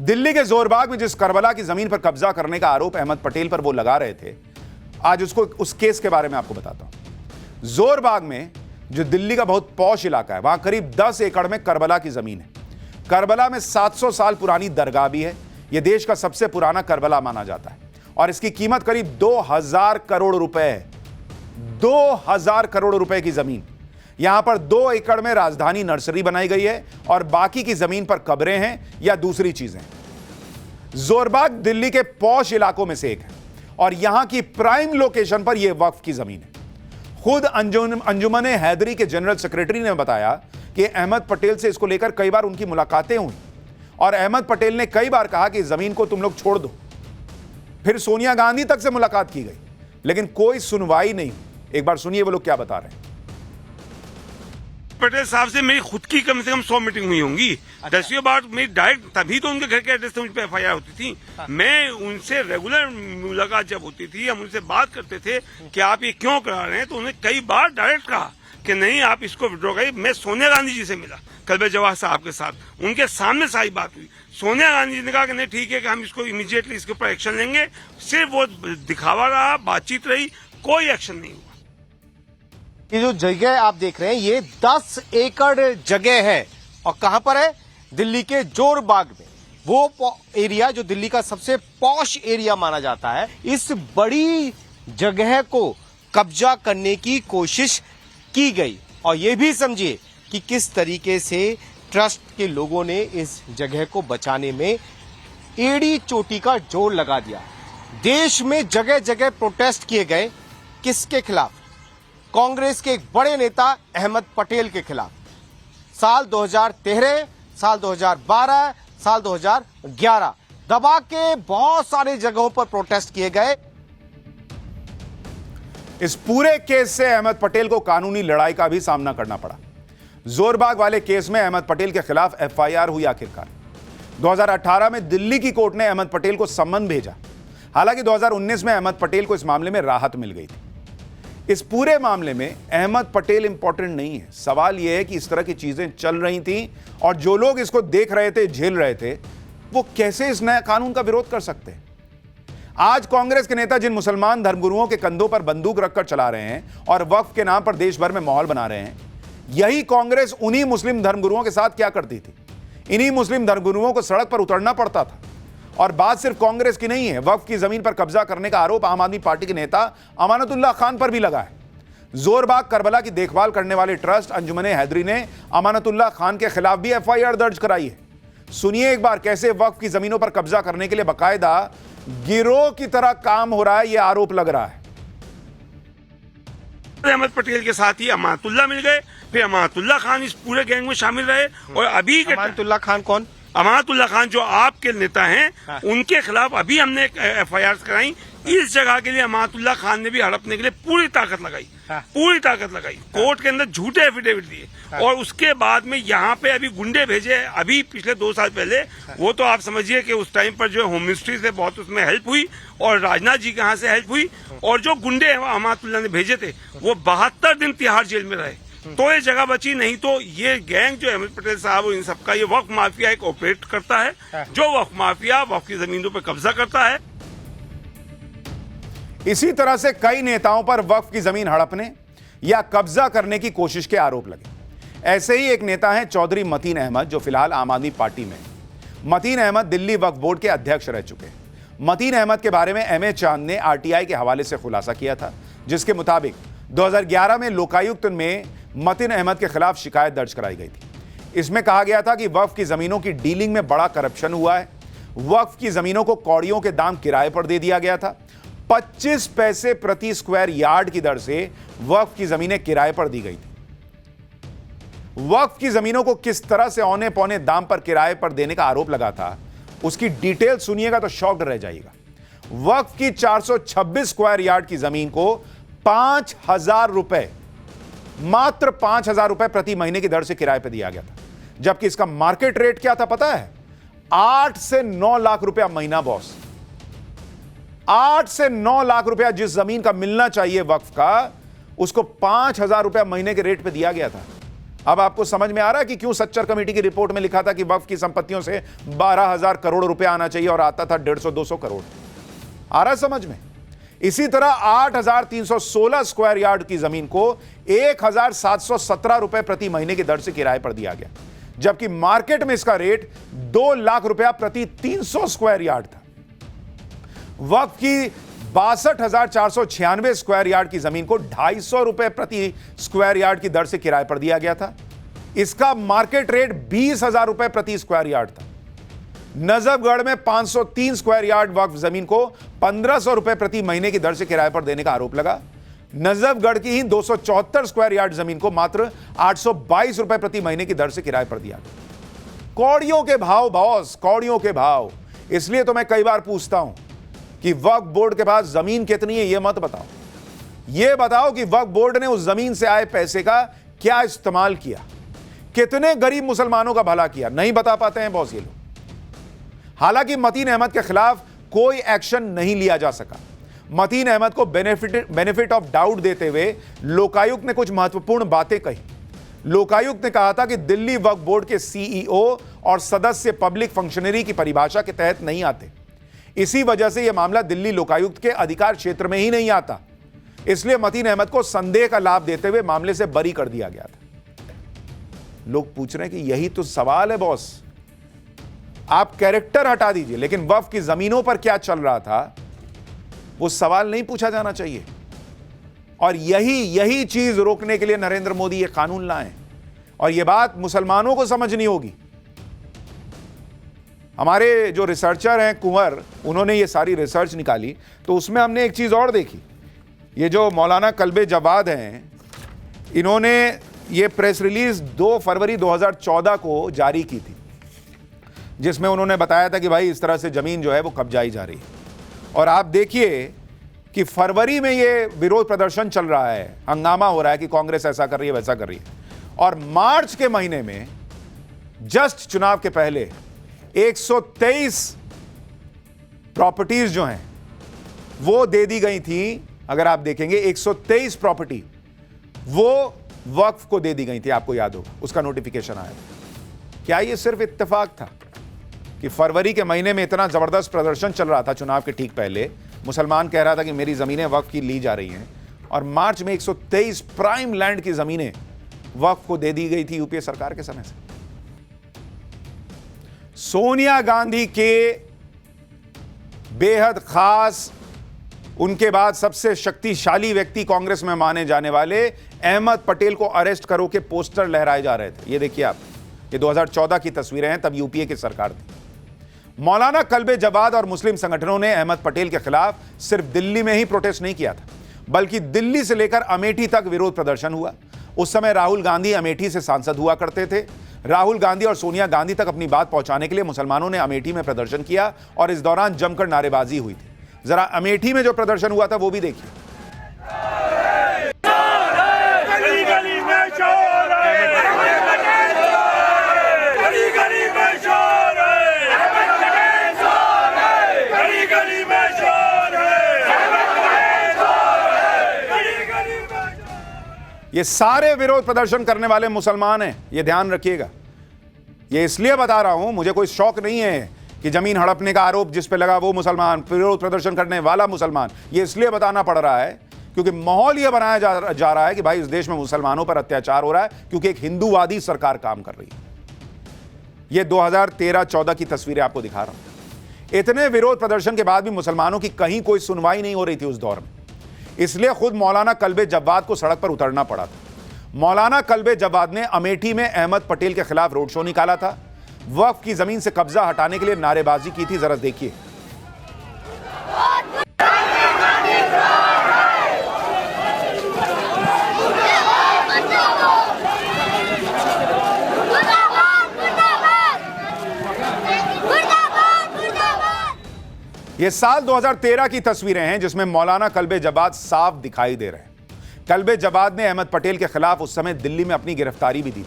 दिल्ली के जोरबाग में जिस करबला की जमीन पर कब्जा करने का आरोप अहमद पटेल पर वो लगा रहे थे, आज उस केस के बारे में आपको बताता हूं। जोरबाग में जो दिल्ली का बहुत पॉश इलाका है, वहां करीब 10 एकड़ में करबला की जमीन है। करबला में 700 साल पुरानी दरगाह भी है। यह देश का सबसे पुराना करबला माना जाता है और इसकी कीमत करीब 2000 करोड़ रुपए है। 2000 करोड़ रुपए की जमीन। यहां पर 2 एकड़ में राजधानी नर्सरी बनाई गई है और बाकी की जमीन पर कब्रें हैं या दूसरी चीजें। जोरबाग दिल्ली के पॉश इलाकों में से एक है और यहां की प्राइम लोकेशन पर यह वक्फ की जमीन है। खुद अंजुमन हैदरी के जनरल सेक्रेटरी ने बताया कि अहमद पटेल से इसको लेकर कई बार उनकी मुलाकातें हुई और अहमद पटेल ने कई बार कहा कि जमीन को तुम लोग छोड़ दो। फिर सोनिया गांधी तक से मुलाकात की गई, लेकिन कोई सुनवाई नहीं। एक बार सुनिए वो लोग क्या बता रहे हैं। पटेल साहब से मेरी खुद की कम से कम 100 मीटिंग हुई होंगी। 10वीं बार मेरी डायरेक्ट, तभी तो उनके घर के एड्रेस से मुझ पर FIR होती थी। मैं उनसे रेगुलर मुलाकात जब होती थी, हम उनसे बात करते थे कि आप ये क्यों करा रहे हैं, तो उन्होंने कई बार डायरेक्ट कहा कि नहीं आप इसको विड्रॉ करिए। मैं सोनिया गांधी जी से मिला कल्बे जवाहर साहब के साथ, उनके सामने सारी बात हुई। सोनिया गांधी जी ने कहा कि नहीं ठीक है कि हम इसको इमीडिएटली इसके ऊपर एक्शन लेंगे। सिर्फ वो दिखावा रहा, बातचीत रही, कोई एक्शन नहीं हुआ। ये जो जगह आप देख रहे हैं ये 10 एकड़ जगह है और कहां पर है? दिल्ली के जोरबाग में। वो एरिया जो दिल्ली का सबसे पॉश एरिया माना जाता है। इस बड़ी जगह को कब्जा करने की कोशिश की गई और ये भी समझिए कि किस तरीके से ट्रस्ट के लोगों ने इस जगह को बचाने में एड़ी चोटी का जोर लगा दिया। देश में जगह जगह प्रोटेस्ट किए गए। किसके खिलाफ? कांग्रेस के एक बड़े नेता अहमद पटेल के खिलाफ। साल 2013, साल 2012, साल 2011 दबा के बहुत सारी जगहों पर प्रोटेस्ट किए गए। इस पूरे केस से अहमद पटेल को कानूनी लड़ाई का भी सामना करना पड़ा। जोरबाग वाले केस में अहमद पटेल के खिलाफ FIR हुई आखिरकार। 2018 में दिल्ली की कोर्ट ने अहमद पटेल को सम्मन भेजा। हालांकि 2019 में अहमद पटेल को इस मामले में राहत मिल गई थी। इस पूरे मामले में अहमद पटेल इंपॉर्टेंट नहीं है। सवाल यह है कि इस तरह की चीजें चल रही थी और जो लोग इसको देख रहे थे, झेल रहे थे, वो कैसे इस नए कानून का विरोध कर सकते हैं? आज कांग्रेस के नेता जिन मुसलमान धर्मगुरुओं के कंधों पर बंदूक रखकर चला रहे हैं और वक्फ के नाम पर देश भर में माहौल बना रहे हैं, यही कांग्रेस उन्हीं मुस्लिम धर्मगुरुओं के साथ क्या करती थी? इन्हीं मुस्लिम धर्मगुरुओं को सड़क पर उतरना पड़ता था। और बात सिर्फ कांग्रेस की नहीं है। वक्फ की जमीन पर कब्जा करने का आरोप आम आदमी पार्टी के नेता अमानतुल्लाह खान पर भी लगा है। जोरबाग करबला की देखभाल करने वाले ट्रस्ट अंजुमन हैदरी ने अमानतुल्लाह खान के खिलाफ भी FIR दर्ज कराई है। सुनिए एक बार कैसे वक्फ की जमीनों पर कब्जा करने के लिए बाकायदा गिरोह की तरह काम हो रहा है, यह आरोप लग रहा है। अहमद पटेल के साथ ही अमानतुल्लाह मिल गए, फिर अमानतुल्लाह खान इस पूरे गैंग में शामिल रहे और अभी अमानतुल्लाह खान कौन? अमानतुल्लाह खान जो आपके नेता हैं, उनके खिलाफ अभी हमने FIR कराई। इस जगह के लिए अमानतुल्लाह खान ने भी हड़पने के लिए पूरी ताकत लगाई, पूरी ताकत लगाई। कोर्ट के अंदर झूठे एफिडेविट दिए और उसके बाद में यहाँ पे अभी गुंडे भेजे। अभी पिछले 2 साल पहले वो तो आप समझिए कि उस टाइम पर जो होम मिनिस्ट्री से बहुत उसमें हेल्प हुई और राजनाथ जी के यहाँ से हेल्प हुई और जो गुंडे अमानतुल्लाह ने भेजे थे वो 72 दिन तिहाड़ जेल में रहे। तो ये जगह बची, नहीं तो ये गैंग जो अहमद पटेल साहब और इन सबका ये वक्फ माफिया एक ऑपरेट करता है, जो वक्फ माफिया वक्फ की जमीनों पर कब्जा करता है। इसी तरह से कई नेताओं पर वक्फ की जमीन हड़पने या कब्जा करने की कोशिश के आरोप लगे। ऐसे ही एक नेता हैं चौधरी मतीन अहमद, जो फिलहाल आम आदमी पार्टी में हैं। मतीन अहमद दिल्ली वक्फ बोर्ड के अध्यक्ष रह चुके हैं। मतीन अहमद के बारे में MA चांद ने RTI के हवाले से खुलासा किया था, जिसके मुताबिक 2011 में लोकायुक्त में मतीन अहमद के खिलाफ शिकायत दर्ज कराई गई थी। इसमें कहा गया था कि वक्फ की जमीनों की डीलिंग में बड़ा करप्शन हुआ है। वक्फ की जमीनों को कौड़ियों के दाम किराए पर दे दिया गया था। 25 पैसे प्रति स्क्वायर यार्ड की दर से वक्फ की जमीनें किराए पर दी गई थी। वक्फ की जमीनों को किस तरह से औने पौने दाम पर किराए पर देने का आरोप लगा था, उसकी डिटेल सुनिएगा तो शॉक्ड रह जाएगा। वक्फ की 426 स्क्वायर यार्ड की जमीन को 5,000 रुपए, मात्र 5,000 रुपए प्रति महीने की दर से किराए पर दिया गया था, जबकि इसका मार्केट रेट क्या था पता है? 8 से 9 लाख रुपया महीना बॉस। 8 से 9 लाख रुपया जिस जमीन का मिलना चाहिए वक्फ का, उसको 5,000 रुपया महीने के रेट पे दिया गया था। अब आपको समझ में आ रहा है कि क्यों सच्चर कमेटी की रिपोर्ट में लिखा था कि वक्फ की संपत्तियों से 12,000 करोड़ रुपए आना चाहिए और आता था 150-200 करोड़। आ रहा है समझ में? इसी तरह 8,316 स्क्वायर यार्ड की जमीन को 1,717 रुपए प्रति महीने की दर से किराए पर दिया गया, जबकि मार्केट में इसका रेट 2 लाख रुपया प्रति 300 स्क्वायर यार्ड था। वक्फ की 62,496 स्क्वायर यार्ड की जमीन को 250 रुपए प्रति स्क्वायर यार्ड की दर से किराए पर दिया गया था। इसका मार्केट रेट 20,000 रुपए प्रति स्क्वायर यार्ड था। नजफगढ़ में 503 स्क्वायर यार्ड वक्फ जमीन को 1,500 रुपए प्रति महीने की दर से किराए पर देने का आरोप लगा। नजफगढ़ की ही 274 स्क्वायर यार्ड जमीन को मात्र 822 रुपए प्रति महीने की दर से किराए पर दिया गया। कौड़ियों के भाव बॉस, कौड़ियों के भाव। इसलिए तो मैं कई बार पूछता हूं कि वक्फ बोर्ड के पास जमीन कितनी है, यह मत बताओ, यह बताओ कि वक्फ बोर्ड ने उस जमीन से आए पैसे का क्या इस्तेमाल किया, कितने गरीब मुसलमानों का भला किया। नहीं बता पाते हैं बॉस ये लोग। हालांकि मतीन अहमद के खिलाफ कोई एक्शन नहीं लिया जा सका। मतीन अहमद को बेनिफिट ऑफ डाउट देते हुए लोकायुक्त ने कुछ महत्वपूर्ण बातें कही। लोकायुक्त ने कहा था कि दिल्ली वक्फ बोर्ड के सीईओ और सदस्य पब्लिक फंक्शनरी की परिभाषा के तहत नहीं आते। इसी वजह से यह मामला दिल्ली लोकायुक्त के अधिकार क्षेत्र में ही नहीं आता। इसलिए मतीन अहमद को संदेह का लाभ देते हुए मामले से बरी कर दिया गया था। लोग पूछ रहे हैं कि यही तो सवाल है बॉस, आप कैरेक्टर हटा दीजिए, लेकिन वक्फ की जमीनों पर क्या चल रहा था वो सवाल नहीं पूछा जाना चाहिए। और यही चीज रोकने के लिए नरेंद्र मोदी ये कानून लाए। और यह बात मुसलमानों को समझनी होगी। हमारे जो रिसर्चर हैं कुंवर, उन्होंने ये सारी रिसर्च निकाली, तो उसमें हमने एक चीज और देखी। ये जो मौलाना कल्बे जवाद हैं, इन्होंने ये प्रेस रिलीज 2 फरवरी 2014 को जारी की थी, जिसमें उन्होंने बताया था कि भाई इस तरह से जमीन जो है वो कब्जाई जा रही है। और आप देखिए कि फरवरी में ये विरोध प्रदर्शन चल रहा है, हंगामा हो रहा है कि कांग्रेस ऐसा कर रही है, वैसा कर रही है। और मार्च के महीने में जस्ट चुनाव के पहले 123 प्रॉपर्टीज जो हैं वो दे दी गई थी। अगर आप देखेंगे 123 प्रॉपर्टी वो वक्फ को दे दी गई थी, आपको याद होगा, उसका नोटिफिकेशन आया था। क्या ये सिर्फ इत्तेफाक था कि फरवरी के महीने में इतना जबरदस्त प्रदर्शन चल रहा था चुनाव के ठीक पहले, मुसलमान कह रहा था कि मेरी जमीनें वक्फ की ली जा रही हैं, और मार्च में 123 प्राइम लैंड की जमीनें वक्फ को दे दी गई थी यूपीए सरकार के समय से। सोनिया गांधी के बेहद खास, उनके बाद सबसे शक्तिशाली व्यक्ति कांग्रेस में माने जाने वाले अहमद पटेल को अरेस्ट करो के पोस्टर लहराए जा रहे थे। ये देखिए आप, ये 2014 की तस्वीरें हैं, तब यूपीए की सरकार थी। मौलाना कल्बे जवाद और मुस्लिम संगठनों ने अहमद पटेल के खिलाफ सिर्फ दिल्ली में ही प्रोटेस्ट नहीं किया था, बल्कि दिल्ली से लेकर अमेठी तक विरोध प्रदर्शन हुआ। उस समय राहुल गांधी अमेठी से सांसद हुआ करते थे। राहुल गांधी और सोनिया गांधी तक अपनी बात पहुंचाने के लिए मुसलमानों ने अमेठी में प्रदर्शन किया और इस दौरान जमकर नारेबाजी हुई थी। जरा अमेठी में जो प्रदर्शन हुआ था वो भी देखिए। ये सारे विरोध प्रदर्शन करने वाले मुसलमान हैं, ये ध्यान रखिएगा। ये इसलिए बता रहा हूं, मुझे कोई शौक नहीं है कि जमीन हड़पने का आरोप जिस पे लगा वो मुसलमान, विरोध प्रदर्शन करने वाला मुसलमान। ये इसलिए बताना पड़ रहा है क्योंकि माहौल ये बनाया जा रहा है कि भाई इस देश में मुसलमानों पर अत्याचार हो रहा है क्योंकि एक हिंदूवादी सरकार काम कर रही है। ये 2013-14 की तस्वीरें आपको दिखा रहा हूं। इतने विरोध प्रदर्शन के बाद भी मुसलमानों की कहीं कोई सुनवाई नहीं हो रही थी उस दौर में। इसलिए खुद मौलाना कल्बे जवाद को सड़क पर उतरना पड़ा था। मौलाना कल्बे जवाद ने अमेठी में अहमद पटेल के खिलाफ रोड शो निकाला था, वक्फ की जमीन से कब्जा हटाने के लिए नारेबाजी की थी। जरा देखिए। ये साल 2013 की तस्वीरें हैं जिसमें मौलाना कल्बे जवाद साफ दिखाई दे रहे हैं। कल्बे जवाद ने अहमद पटेल के खिलाफ उस समय दिल्ली में अपनी गिरफ्तारी भी दी थी।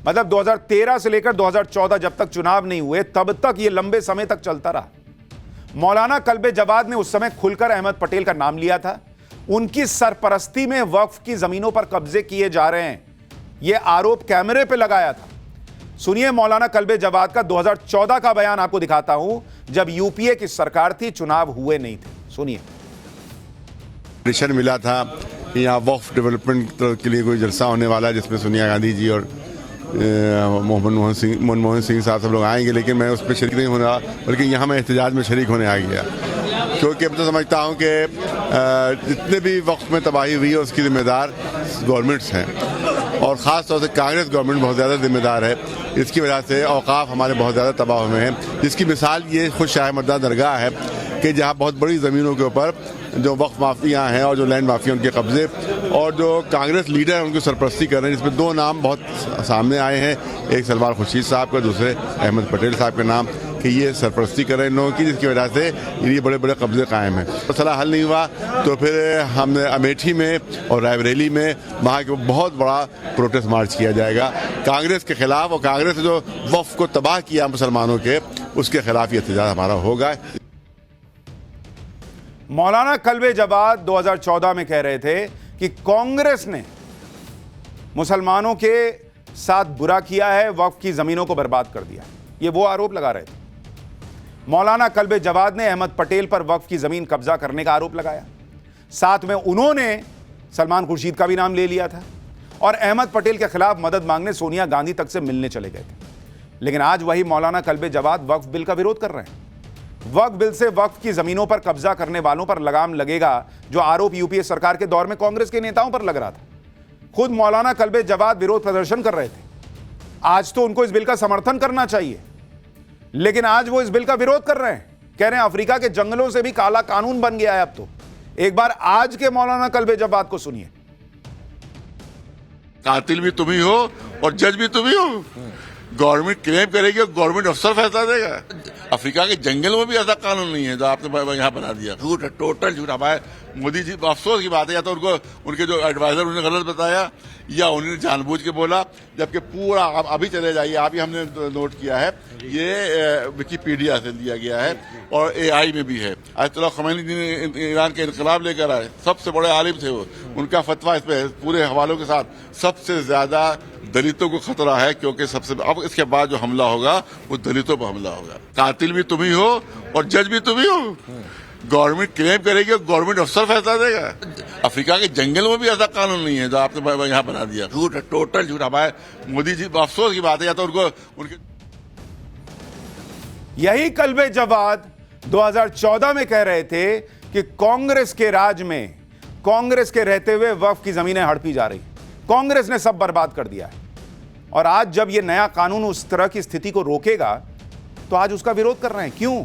मतलब 2013 से लेकर 2014 जब तक चुनाव नहीं हुए तब तक ये लंबे समय तक चलता रहा। मौलाना कल्बे जवाद ने उस समय खुलकर अहमद पटेल का नाम लिया था। उनकी सरपरस्ती में वक्फ की जमीनों पर कब्जे किए जा रहे हैं, यह आरोप कैमरे पे लगाया था। सुनिए मौलाना कल्बे जवाद का 2014 का बयान आपको दिखाता हूं, जब यूपीए की सरकार थी, चुनाव हुए नहीं थे। सुनिए। मिशन मिला था कि यहाँ वक्फ डेवलपमेंट के लिए कोई जलसा होने वाला है जिसमें सोनिया गांधी जी और मनमोहन सिंह साहब सब लोग आएंगे, लेकिन मैं उस पर शरीक नहीं होने वाला, बल्कि यहाँ मैं एहतजाज में शरीक होने आ गया, क्योंकि अब तो समझता हूँ कि जितने भी वक्त में तबाही हुई है उसकी जिम्मेदार गवर्नमेंट्स हैं, और ख़ास तौर से कांग्रेस गवर्नमेंट बहुत ज़्यादा जिम्मेदार है। इसकी वजह से औकाफ हमारे बहुत ज़्यादा तबाह हुए हैं, जिसकी मिसाल ये खुद शाह मर्दा दरगाह है कि जहाँ बहुत बड़ी ज़मीनों के ऊपर जो वक्फ माफिया हैं और जो लैंड माफिया उनके कब्जे, और जो कांग्रेस लीडर हैं उनकी सरपरस्ती कर रहे हैं, जिसमें दो नाम बहुत सामने आए हैं, एक सलमान खुर्शीद साहब का, दूसरे अहमद पटेल साहब का नाम, कि ये सरपरस्ती कर रहे हैं इन लोगों की, जिसकी वजह से ये बड़े बड़े कब्जे कायम हैं। मसला हल नहीं हुआ तो फिर हमने अमेठी में और रायबरेली में वहाँ के बहुत बड़ा प्रोटेस्ट मार्च किया जाएगा कांग्रेस के खिलाफ, और कांग्रेस ने जो वक्फ को तबाह किया मुसलमानों के, उसके खिलाफ ये एहतजाज हमारा होगा। मौलाना कल्बे जवाद 2014 में कह रहे थे कि कांग्रेस ने मुसलमानों के साथ बुरा किया है, वक्फ की जमीनों को बर्बाद कर दिया। ये वो आरोप लगा रहे थे। मौलाना कल्बे जवाद ने अहमद पटेल पर वक्फ की जमीन कब्जा करने का आरोप लगाया। साथ में उन्होंने सलमान खुर्शीद का भी नाम ले लिया था और अहमद पटेल के खिलाफ मदद मांगने सोनिया गांधी तक से मिलने चले गए थे। लेकिन आज वही मौलाना कल्बे जवाद वक्फ बिल का विरोध कर रहे हैं। वक्फ बिल से वक्फ की जमीनों पर कब्जा करने वालों पर लगाम लगेगा, जो आरोप यूपीए सरकार के दौर में कांग्रेस के नेताओं पर लग रहा था। खुद मौलाना कल्बे जवाद विरोध प्रदर्शन कर रहे थे। आज तो उनको इस बिल का समर्थन करना चाहिए, लेकिन आज वो इस बिल का विरोध कर रहे हैं। कह रहे हैं अफ्रीका के जंगलों से भी काला कानून बन गया है अब तो। एक बार आज के मौलाना कल्बे जवाद को सुनिए। कातिल भी तुम ही हो और जज भी तुम ही हो। गवर्नमेंट क्लेम करेगी और गवर्नमेंट अफसर फैसला देगा। अफ्रीका के जंगल में भी ऐसा कानून नहीं है जो आपने यहाँ बना दिया। झूठ है, टोटल झूठ। हमारे मोदी जी अफसोस की बात है, या तो उनको उनके जो एडवाइजर उन्होंने गलत बताया, या उन्होंने जानबूझ के बोला, जबकि पूरा अभी चले जाइए, अभी हमने नोट किया है, ये विकीपीडिया से लिया गया है और एआई में भी है। आयतुल्लाह खमैनी जी ने ईरान के इनकलाब लेकर आए, सबसे बड़े आलिम थे वो, उनका फतवा इस पे पूरे हवालों के साथ। सबसे ज्यादा दलितों को खतरा है, क्योंकि सबसे अब इसके बाद जो हमला होगा वो दलितों पर हमला होगा। कातिल भी तुम ही हो और जज भी तुम ही हो। गवर्नमेंट क्लेम करेगी और गवर्नमेंट अफसर फैसला देगा। अफ्रीका के जंगल में भी ऐसा कानून नहीं है जो आपने यहाँ बना दिया। झूठ है, टोटल झूठ। हमारे मोदी जी अफसोस की बात है, या तो उनको उनके यही कल्बे जवाद 2014 में कह रहे थे कि कांग्रेस के राज में, कांग्रेस के रहते हुए वक्फ की जमीनें हड़पी जा रही, कांग्रेस ने सब बर्बाद कर दिया है। और आज जब यह नया कानून उस तरह की स्थिति को रोकेगा, तो आज उसका विरोध कर रहे हैं। क्यों?